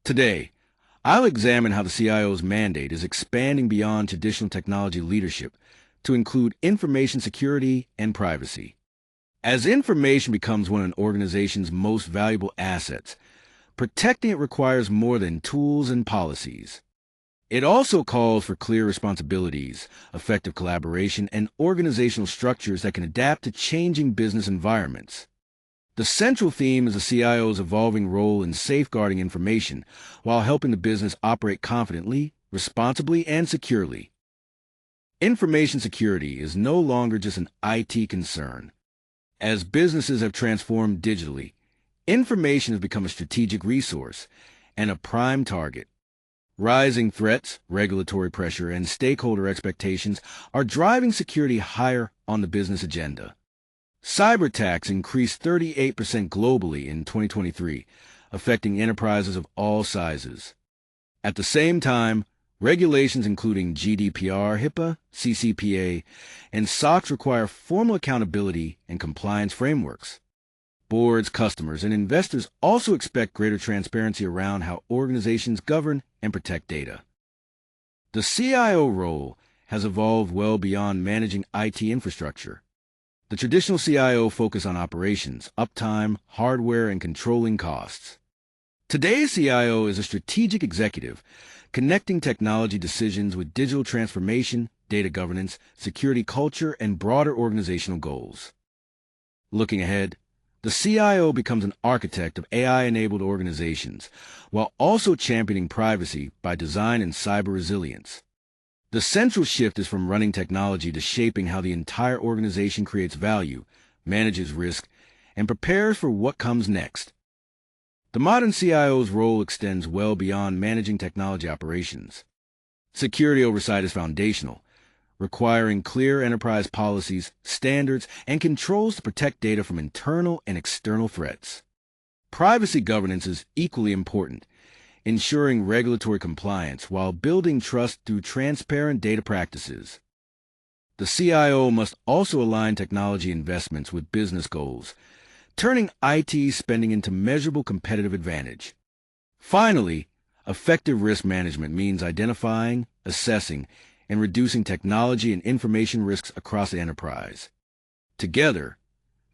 Today, I'll examine how the CIO's mandate is expanding beyond traditional technology leadership to include information security and privacy. As information becomes one of an organization's most valuable assets, protecting it requires more than tools and policies. It also calls for clear responsibilities, effective collaboration, and organizational structures that can adapt to changing business environments. The central theme is the CIO's evolving role in safeguarding information while helping the business operate confidently, responsibly, and securely. Information security is no longer just an IT concern. As businesses have transformed digitally, information has become a strategic resource and a prime target. Rising threats, regulatory pressure, and stakeholder expectations are driving security higher on the business agenda. Cyber attacks increased 38% globally in 2023, affecting enterprises of all sizes. At the same time, regulations including GDPR, HIPAA, CCPA, and SOX require formal accountability and compliance frameworks. Boards, customers, and investors also expect greater transparency around how organizations govern and protect data. The CIO role has evolved well beyond managing IT infrastructure. The traditional CIO focused on operations, uptime, hardware, and controlling costs. Today's CIO is a strategic executive, connecting technology decisions with digital transformation, data governance, security culture, and broader organizational goals. Looking ahead, the CIO becomes an architect of AI-enabled organizations, while also championing privacy by design and cyber resilience. The central shift is from running technology to shaping how the entire organization creates value, manages risk, and prepares for what comes next. The modern CIO's role extends well beyond managing technology operations. Security oversight is foundational, requiring clear enterprise policies, standards, and controls to protect data from internal and external threats. Privacy governance is equally important, ensuring regulatory compliance while building trust through transparent data practices. The CIO must also align technology investments with business goals, turning IT spending into measurable competitive advantage. Finally, effective risk management means identifying, assessing, and reducing technology and information risks across the enterprise. Together,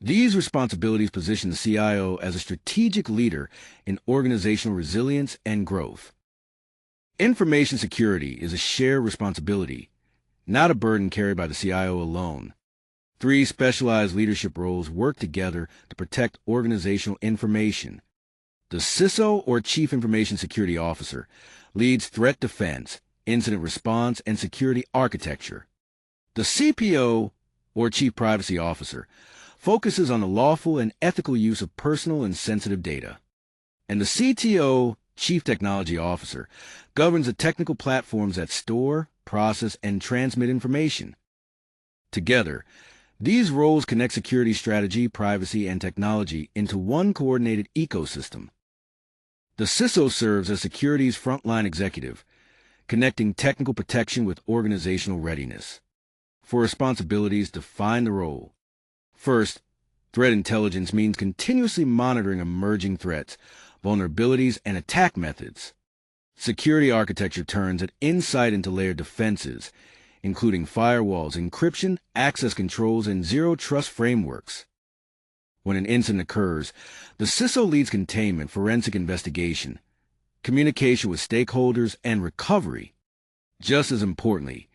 these responsibilities position the CIO as a strategic leader in organizational resilience and growth. Information security is a shared responsibility, not a burden carried by the CIO alone. 3 specialized leadership roles work together to protect organizational information. The CISO, or Chief Information Security Officer, leads threat defense, incident response, and security architecture. The CPO, or Chief Privacy Officer, focuses on the lawful and ethical use of personal and sensitive data. And the CTO, Chief Technology Officer, governs the technical platforms that store, process, and transmit information. Together, these roles connect security strategy, privacy, and technology into one coordinated ecosystem. The CISO serves as security's frontline executive, connecting technical protection with organizational readiness. 4 responsibilities define the role. First, threat intelligence means continuously monitoring emerging threats, vulnerabilities, and attack methods. Security architecture turns that insight into layered defenses, including firewalls, encryption, access controls, and zero-trust frameworks. When an incident occurs, the CISO leads containment, forensic investigation, communication with stakeholders, and recovery. Just as importantly,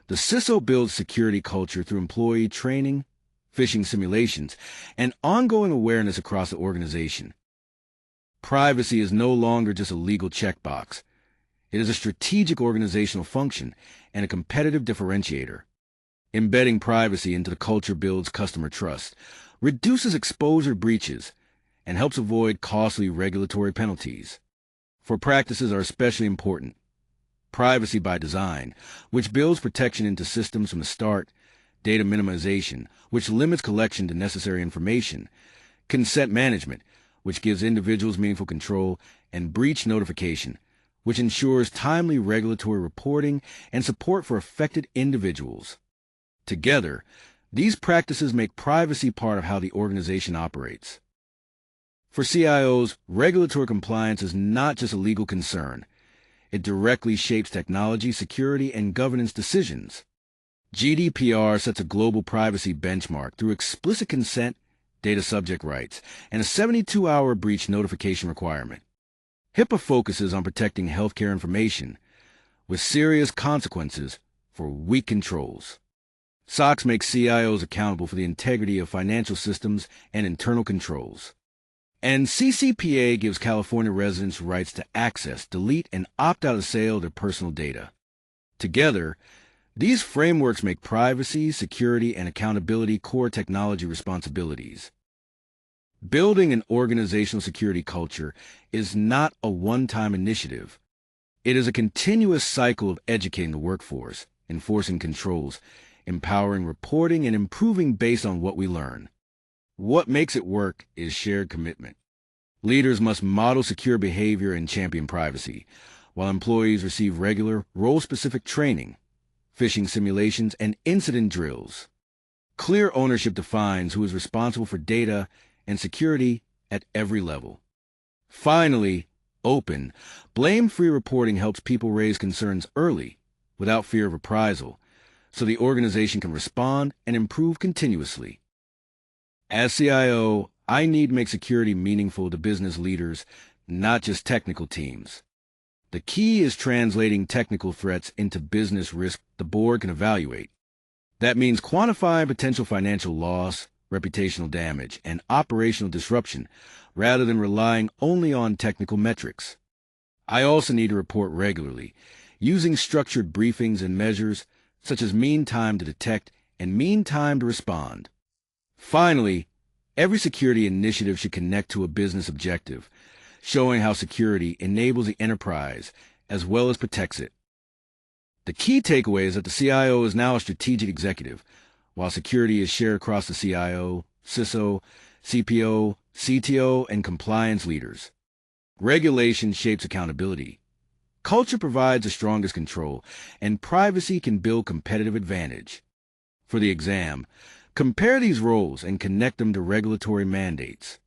the CISO builds security culture through employee training, phishing simulations, and ongoing awareness across the organization. Privacy is no longer just a legal checkbox. It is a strategic organizational function and a competitive differentiator. Embedding privacy into the culture builds customer trust, reduces exposure breaches, and helps avoid costly regulatory penalties. 4 practices are especially important. Privacy by design, which builds protection into systems from the start, data minimization, which limits collection to necessary information, consent management, which gives individuals meaningful control, and breach notification, which ensures timely regulatory reporting and support for affected individuals. Together, these practices make privacy part of how the organization operates. For CIOs, regulatory compliance is not just a legal concern. It directly shapes technology, security, and governance decisions. GDPR sets a global privacy benchmark through explicit consent, data subject rights, and a 72-hour breach notification requirement. HIPAA focuses on protecting healthcare information, with serious consequences for weak controls. SOX makes CIOs accountable for the integrity of financial systems and internal controls. And CCPA gives California residents rights to access, delete, and opt out of sale of their personal data. Together, these frameworks make privacy, security, and accountability core technology responsibilities. Building an organizational security culture is not a one-time initiative. It is a continuous cycle of educating the workforce, enforcing controls, empowering reporting, and improving based on what we learn. What makes it work is shared commitment. Leaders must model secure behavior and champion privacy, while employees receive regular, role-specific training, phishing simulations, and incident drills. Clear ownership defines who is responsible for data and security at every level. Finally, open, blame-free reporting helps people raise concerns early, without fear of reprisal, so the organization can respond and improve continuously. As CIO, I need to make security meaningful to business leaders, not just technical teams. The key is translating technical threats into business risk the board can evaluate. That means quantifying potential financial loss, reputational damage, and operational disruption, rather than relying only on technical metrics. I also need to report regularly, using structured briefings and measures such as mean time to detect and mean time to respond. Finally, every security initiative should connect to a business objective, showing how security enables the enterprise as well as protects it. The key takeaway is that the CIO is now a strategic executive, while security is shared across the CIO, CISO, CPO, CTO, and compliance leaders. Regulation shapes accountability. Culture provides the strongest control, and privacy can build competitive advantage. For the exam, compare these roles and connect them to regulatory mandates.